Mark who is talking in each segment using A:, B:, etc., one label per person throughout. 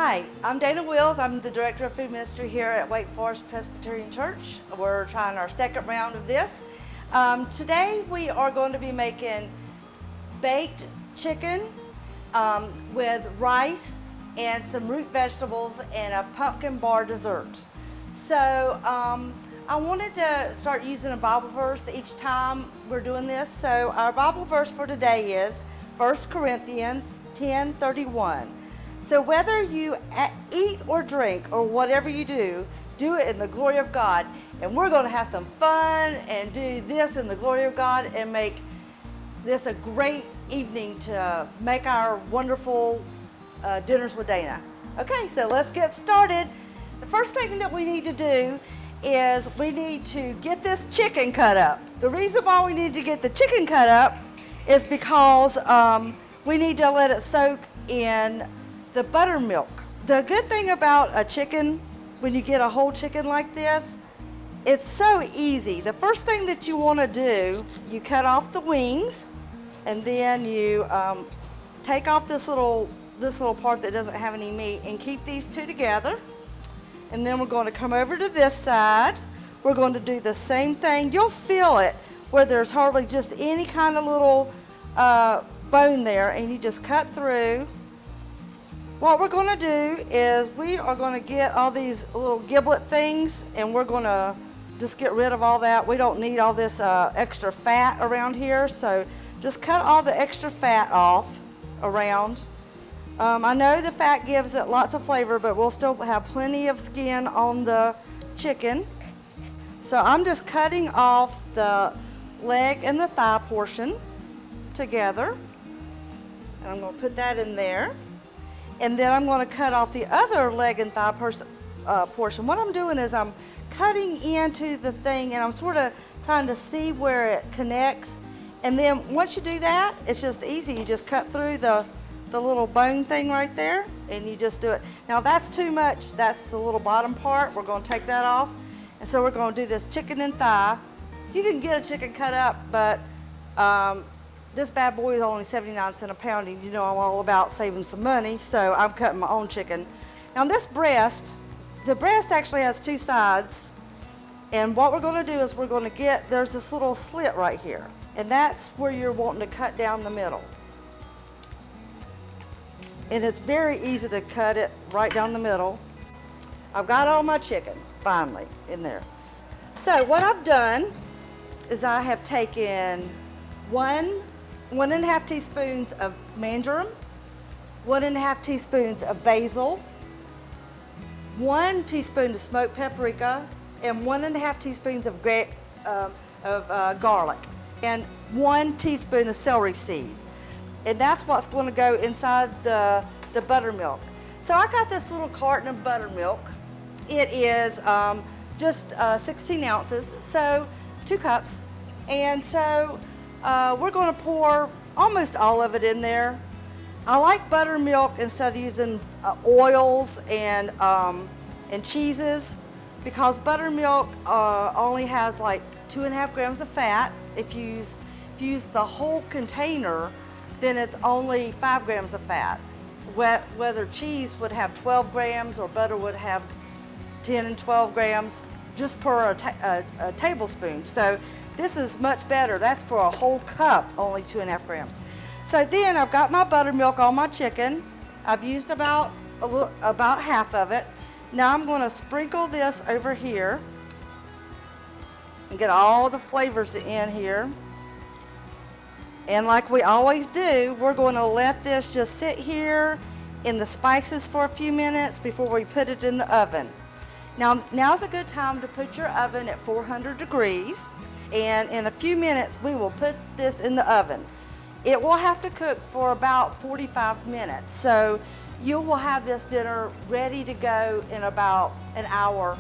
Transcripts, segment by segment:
A: Hi, I'm Dana Wills. I'm the Director of Food Ministry here at Wake Forest Presbyterian Church. We're trying our second round of this. Today we are going to be making baked chicken with rice and some root vegetables and a pumpkin bar dessert. So I wanted to start using a Bible verse each time we're doing this. So our Bible verse for today is 1 Corinthians 10:31. So whether you eat or drink or whatever you do it in the glory of God. And we're going to have some fun and do this in the glory of God and make this a great evening to make our wonderful dinners with Dana. Okay, so let's get started. The first thing that we need to do is we need to get this chicken cut up. The reason why we need to get the chicken cut up is because we need to let it soak in the buttermilk. The good thing about a chicken, when you get a whole chicken like this, it's so easy. The first thing that you want to do, you cut off the wings, and then you take off this little part that doesn't have any meat, and keep these two together. And then we're going to come over to this side. We're going to do the same thing. You'll feel it where there's hardly just any kind of little bone there, and you just cut through. What we're going to do is we are going to get all these little giblet things, and we're going to just get rid of all that. We don't need all this extra fat around here, so just cut all the extra fat off around. I know the fat gives it lots of flavor, but we'll still have plenty of skin on the chicken. So I'm just cutting off the leg and the thigh portion together, and I'm going to put that in there. And then I'm going to cut off the other leg and thigh portion. What I'm doing is I'm cutting into the thing, and I'm sort of trying to see where it connects. And then once you do that, it's just easy. You just cut through the little bone thing right there, and you just do it. Now that's too much. That's the little bottom part. We're going to take that off. And so we're going to do this chicken and thigh. You can get a chicken cut up, but this bad boy is only 79 cents a pound, and you know I'm all about saving some money, so I'm cutting my own chicken. Now this breast, the breast actually has two sides, and what we're going to do is we're going to get, there's this little slit right here, and that's where you're wanting to cut down the middle. And it's very easy to cut it right down the middle. I've got all my chicken, finally, in there. So what I've done is I have taken 1.5 teaspoons of marjoram, 1.5 teaspoons of basil, 1 teaspoon of smoked paprika, and 1.5 teaspoons of garlic, and 1 teaspoon of celery seed. And that's what's going to go inside the buttermilk. So I got this little carton of buttermilk. It is just 16 ounces, so 2 cups. And so we're going to pour almost all of it in there. I like buttermilk instead of using oils and cheeses, because buttermilk only has like 2.5 grams of fat. If you use the whole container, then it's only 5 grams of fat. Whether cheese would have 12 grams or butter would have 10 and 12 grams just per a tablespoon. So this is much better. That's for a whole cup, only 2.5 grams. So then I've got my buttermilk on my chicken. I've used about half of it. Now I'm going to sprinkle this over here and get all the flavors in here. And like we always do, we're going to let this just sit here in the spices for a few minutes before we put it in the oven. Now's a good time to put your oven at 400 degrees. And in a few minutes, we will put this in the oven. It will have to cook for about 45 minutes. So you will have this dinner ready to go in about an hour,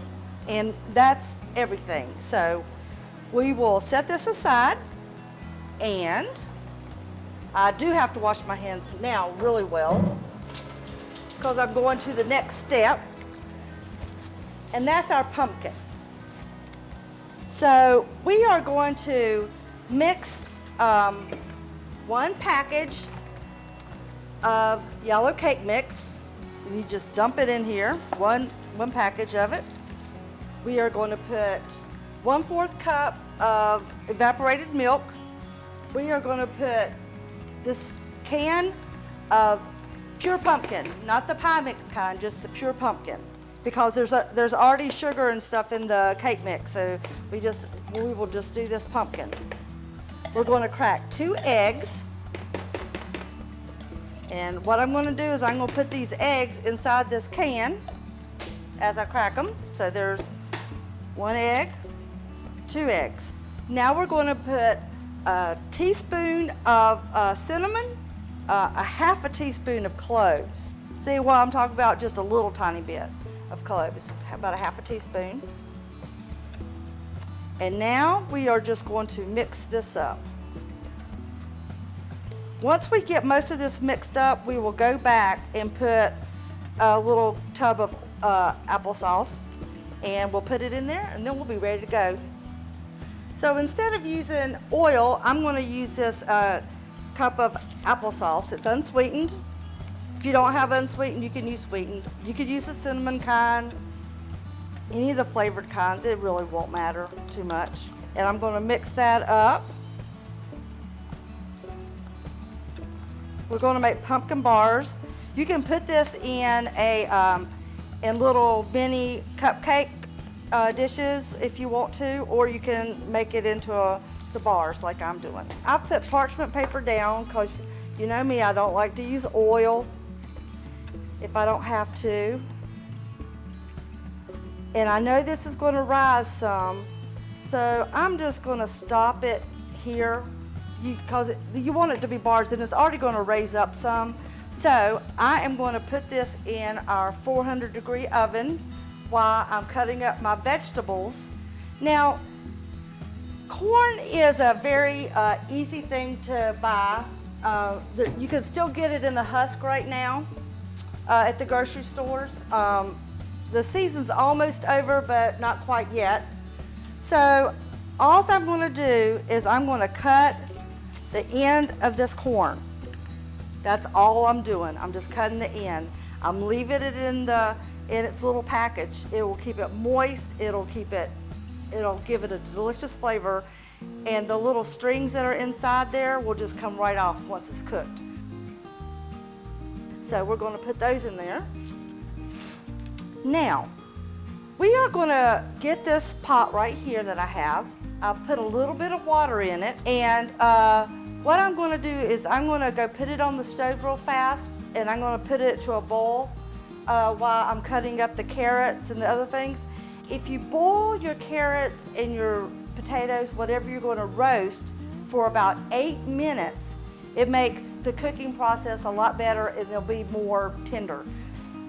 A: and that's everything. So we will set this aside, and I do have to wash my hands now really well because I'm going to the next step, and that's our pumpkin. So we are going to mix 1 package of yellow cake mix You just dump it in here, one package of it. We are going to put 1/4 cup of evaporated milk. We are going to put this can of pure pumpkin, not the pie mix kind, just the pure pumpkin, because there's already sugar and stuff in the cake mix, so we will just do this pumpkin. We're going to crack 2 eggs. And what I'm going to do is I'm going to put these eggs inside this can as I crack them. So there's 1 egg, 2 eggs. Now we're going to put a teaspoon of cinnamon, a 1/2 teaspoon of cloves. See what I'm talking about? Just a little tiny bit of cloves, about a 1/2 teaspoon. And now we are just going to mix this up. Once we get most of this mixed up, we will go back and put a little tub of applesauce, and we'll put it in there, and then we'll be ready to go. So instead of using oil, I'm going to use this cup of applesauce. It's unsweetened. If you don't have unsweetened, you can use sweetened. You could use the cinnamon kind, any of the flavored kinds. It really won't matter too much. And I'm going to mix that up. We're going to make pumpkin bars. You can put this in in little mini cupcake dishes if you want to, or you can make it into the bars like I'm doing. I've put parchment paper down because you know me, I don't like to use oil if I don't have to. And I know this is going to rise some, so I'm just going to stop it here because you want it to be bars, and it's already going to raise up some. So I am going to put this in our 400-degree oven while I'm cutting up my vegetables. Now, corn is a very easy thing to buy. You can still get it in the husk right now at the grocery stores. The season's almost over, but not quite yet. So all I'm going to do is I'm going to cut the end of this corn. That's all I'm doing. I'm just cutting the end. I'm leaving it in its little package. It will keep it moist. It'll give it a delicious flavor. And the little strings that are inside there will just come right off once it's cooked. So we're going to put those in there. Now, we are going to get this pot right here that I have. I've put a little bit of water in it, and what I'm going to do is I'm going to go put it on the stove real fast, and I'm going to put it to a boil while I'm cutting up the carrots and the other things. If you boil your carrots and your potatoes, whatever you're going to roast, for about 8 minutes, it makes the cooking process a lot better and they'll be more tender.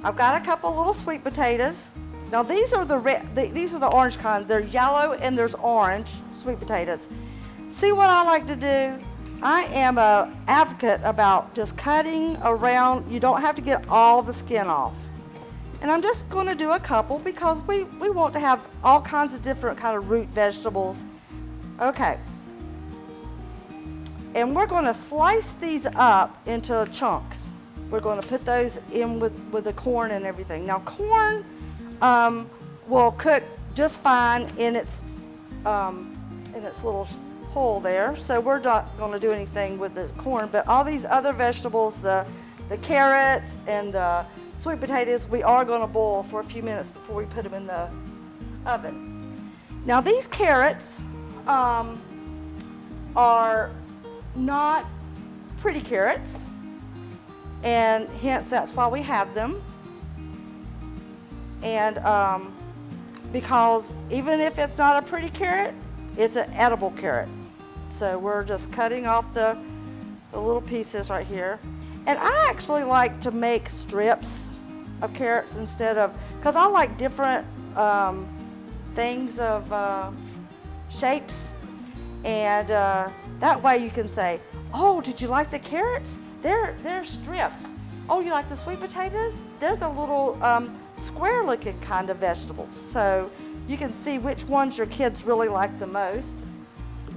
A: I've got a couple little sweet potatoes. Now these are the orange kind. They're yellow and there's orange sweet potatoes. See what I like to do? I am an advocate about just cutting around. You don't have to get all the skin off. And I'm just going to do a couple because we want to have all kinds of different kind of root vegetables. Okay. And we're going to slice these up into chunks. We're going to put those in with the corn and everything. Now corn will cook just fine in its little hole there. So we're not going to do anything with the corn, but all these other vegetables, the carrots and the sweet potatoes, we are going to boil for a few minutes before we put them in the oven. Now these carrots are not pretty carrots, and hence that's why we have them. And because even if it's not a pretty carrot, it's an edible carrot. So we're just cutting off the little pieces right here. And I actually like to make strips of carrots instead of, because I like different things of shapes. And that way you can say, oh, did you like the carrots? They're strips. Oh, you like the sweet potatoes? They're the little square looking kind of vegetables. So you can see which ones your kids really like the most.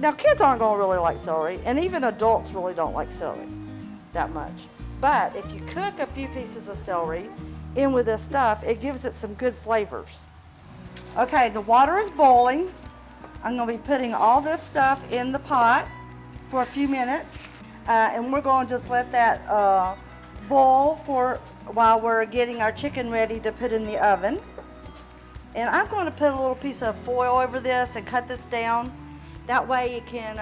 A: Now kids aren't going to really like celery, and even adults really don't like celery that much. But if you cook a few pieces of celery in with this stuff, it gives it some good flavors. Okay, the water is boiling. I'm gonna be putting all this stuff in the pot for a few minutes. And we're gonna just let that boil for while we're getting our chicken ready to put in the oven. And I'm gonna put a little piece of foil over this and cut this down. That way it can,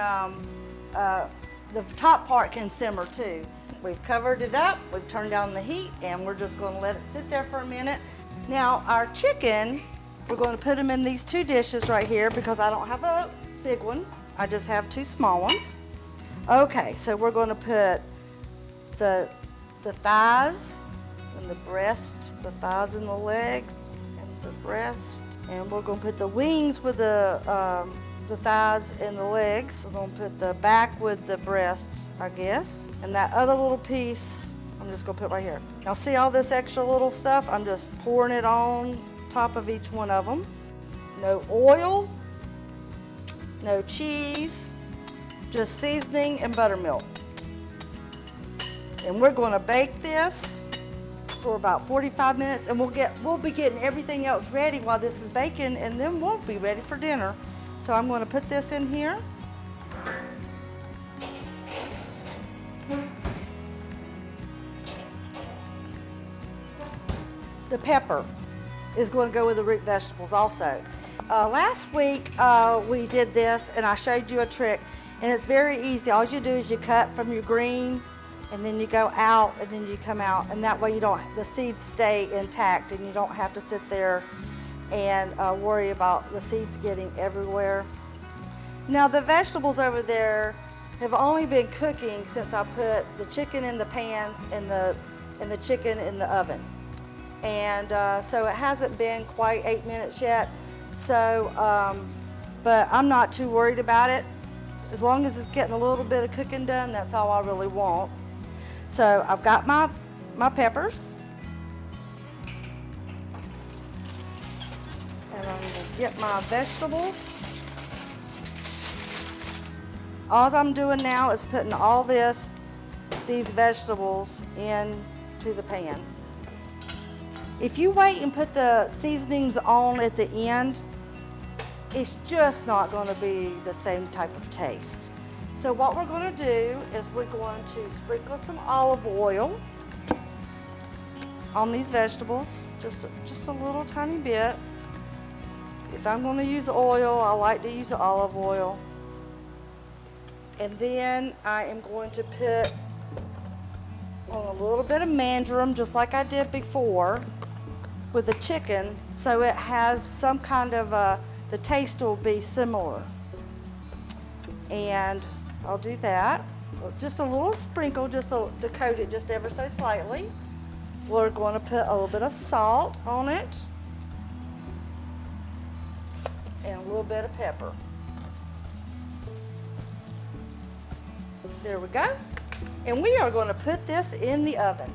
A: the top part can simmer too. We've covered it up, we've turned down the heat, and we're just gonna let it sit there for a minute. Now our chicken, we're gonna put them in these two dishes right here because I don't have a big one. I just have two small ones. Okay, so we're gonna put the thighs and the breast, the thighs and the legs and the breast, and we're gonna put the wings with the thighs and the legs. We're gonna put the back with the breasts, I guess. And that other little piece, I'm just gonna put right here. Now see all this extra little stuff? I'm just pouring it on top of each one of them. No oil, no cheese, just seasoning and buttermilk. And we're gonna bake this for about 45 minutes, and we'll be getting everything else ready while this is baking, and then we'll be ready for dinner. So I'm going to put this in here. The pepper is going to go with the root vegetables also. Last week we did this and I showed you a trick, and it's very easy. All you do is you cut from your green and then you go out and then you come out, and that way the seeds stay intact and you don't have to sit there and worry about the seeds getting everywhere. Now the vegetables over there have only been cooking since I put the chicken in the pans and the chicken in the oven. And so it hasn't been quite 8 minutes yet. So, but I'm not too worried about it. As long as it's getting a little bit of cooking done, that's all I really want. So I've got my peppers. And I'm gonna get my vegetables. All I'm doing now is putting all these vegetables into the pan. If you wait and put the seasonings on at the end, it's just not going to be the same type of taste. So what we're going to do is we're going to sprinkle some olive oil on these vegetables, just a little tiny bit. If I'm going to use oil, I like to use olive oil. And then I am going to put on a little bit of marjoram, just like I did before with the chicken, so it has some kind of the taste will be similar. And I'll do that. Just a little sprinkle, just to coat it just ever so slightly. We're going to put a little bit of salt on it and a little bit of pepper. There we go. And we are going to put this in the oven.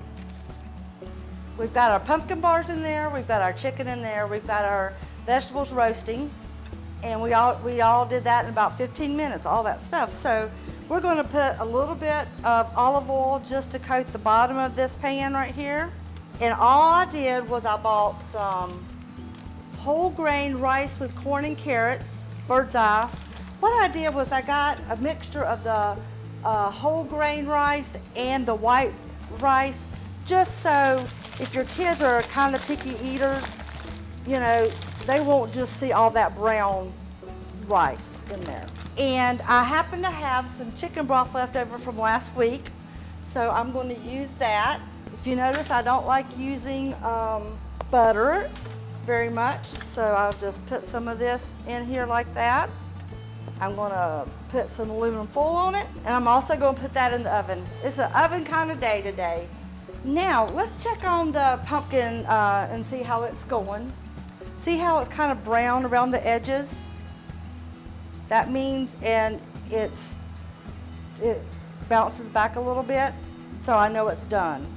A: We've got our pumpkin bars in there, we've got our chicken in there, we've got our vegetables roasting, and we all did that in about 15 minutes, all that stuff. So we're going to put a little bit of olive oil just to coat the bottom of this pan right here. And all I did was I bought some whole grain rice with corn and carrots, bird's eye. What I did was I got a mixture of the whole grain rice and the white rice, just so if your kids are kind of picky eaters, you know, they won't just see all that brown rice in there. And I happen to have some chicken broth left over from last week, so I'm going to use that. If you notice, I don't like using butter very much, so I'll just put some of this in here like that. I'm going to put some aluminum foil on it, and I'm also going to put that in the oven. It's an oven kind of day today. Now, let's check on the pumpkin and see how it's going. See how it's kind of brown around the edges? That means, and it bounces back a little bit, so I know it's done.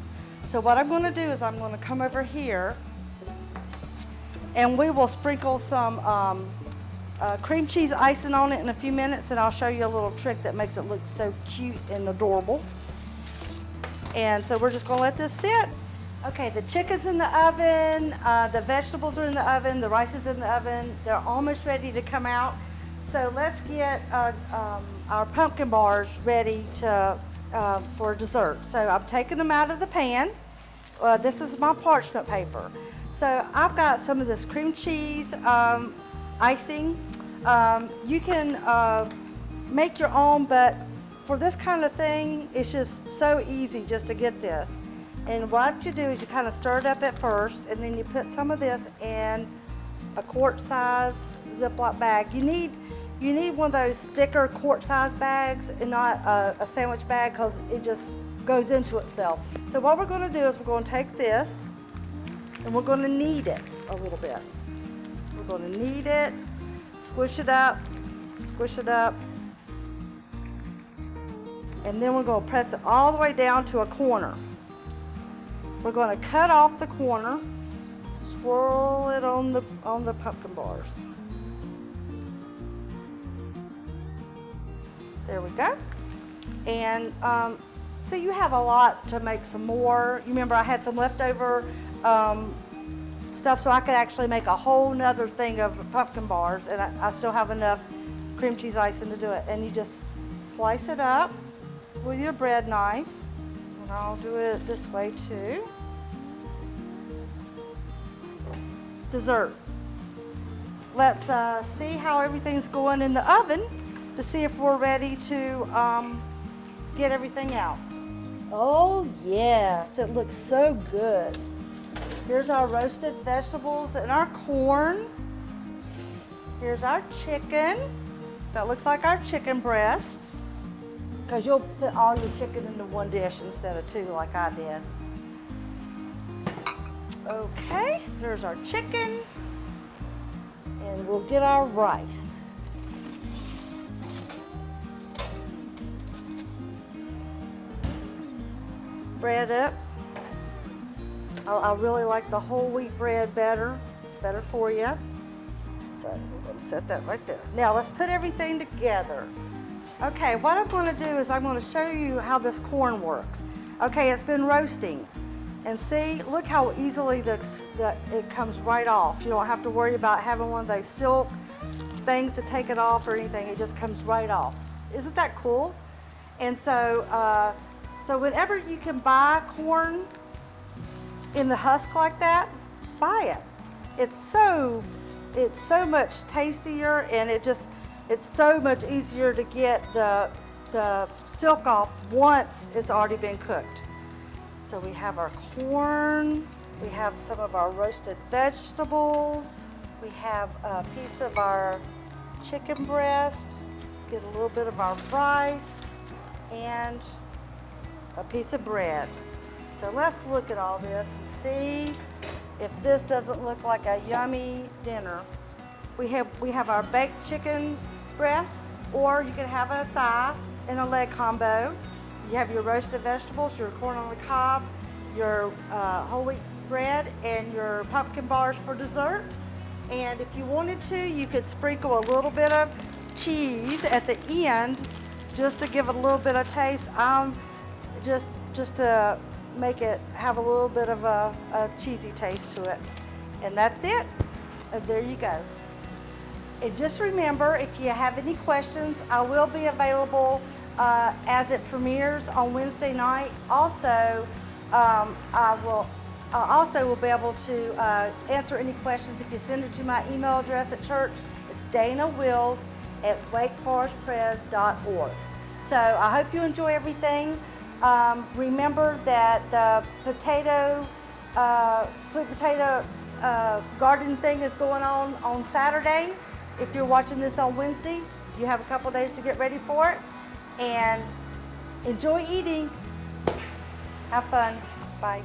A: So what I'm going to do is I'm going to come over here, and we will sprinkle some cream cheese icing on it in a few minutes, and I'll show you a little trick that makes it look so cute and adorable. And so we're just going to let this sit Okay, the chicken's in the oven, the vegetables are in the oven, the rice is in the oven. They're almost ready to come out. So let's get our pumpkin bars ready to for dessert. So I'm taking them out of the pan. This is my parchment paper. So I've got some of this cream cheese icing. You can make your own, but for this kind of thing, it's just so easy just to get this. And what you do is you kind of stir it up at first, and then you put some of this in a quart-size Ziploc bag. You need one of those thicker quart-size bags and not a sandwich bag, because it just goes into itself. So what we're going to do is we're going to take this and we're going to knead it a little bit. We're going to knead it, squish it up, and then we're going to press it all the way down to a corner. We're going to cut off the corner, swirl it on the pumpkin bars. There we go. And so you have a lot to make some more. You remember I had some leftover stuff, so I could actually make a whole nother thing of pumpkin bars, and I still have enough cream cheese icing to do it. And you just slice it up with your bread knife. And I'll do it this way too. Dessert. Let's see how everything's going in the oven to see if we're ready to get everything out. Oh yes, it looks so good. Here's our roasted vegetables and our corn. Here's our chicken. That looks like our chicken breast, because you'll put all your chicken into one dish instead of two like I did. Okay, there's our chicken, and we'll get our rice. Bread up. I really like the whole wheat bread better. It's better for you. So we're going to set that right there. Now let's put everything together. Okay, what I'm going to do is I'm going to show you how this corn works. Okay, it's been roasting. And see, look how easily it comes right off. You don't have to worry about having one of those silk things to take it off or anything. It just comes right off. Isn't that cool? And so, so whenever you can buy corn in the husk like that, buy it. It's so much tastier, and it's so much easier to get the silk off once it's already been cooked. So we have our corn, we have some of our roasted vegetables, we have a piece of our chicken breast, get a little bit of our rice, and a piece of bread. So let's look at all this and see if this doesn't look like a yummy dinner. We have our baked chicken breast, or you can have a thigh and a leg combo. You have your roasted vegetables, your corn on the cob, your whole wheat bread, and your pumpkin bars for dessert. And if you wanted to, you could sprinkle a little bit of cheese at the end just to give it a little bit of taste. Just to make it have a little bit of a cheesy taste to it. And that's it. And there you go. And just remember, if you have any questions, I will be available as it premieres on Wednesday night. Also, I will be able to answer any questions if you send it to my email address at church. It's danawills@wakeforestpres.org. So I hope you enjoy everything. Remember that the sweet potato garden thing is going on Saturday. If you're watching this on Wednesday, you have a couple days to get ready for it. And enjoy eating. Have fun. Bye.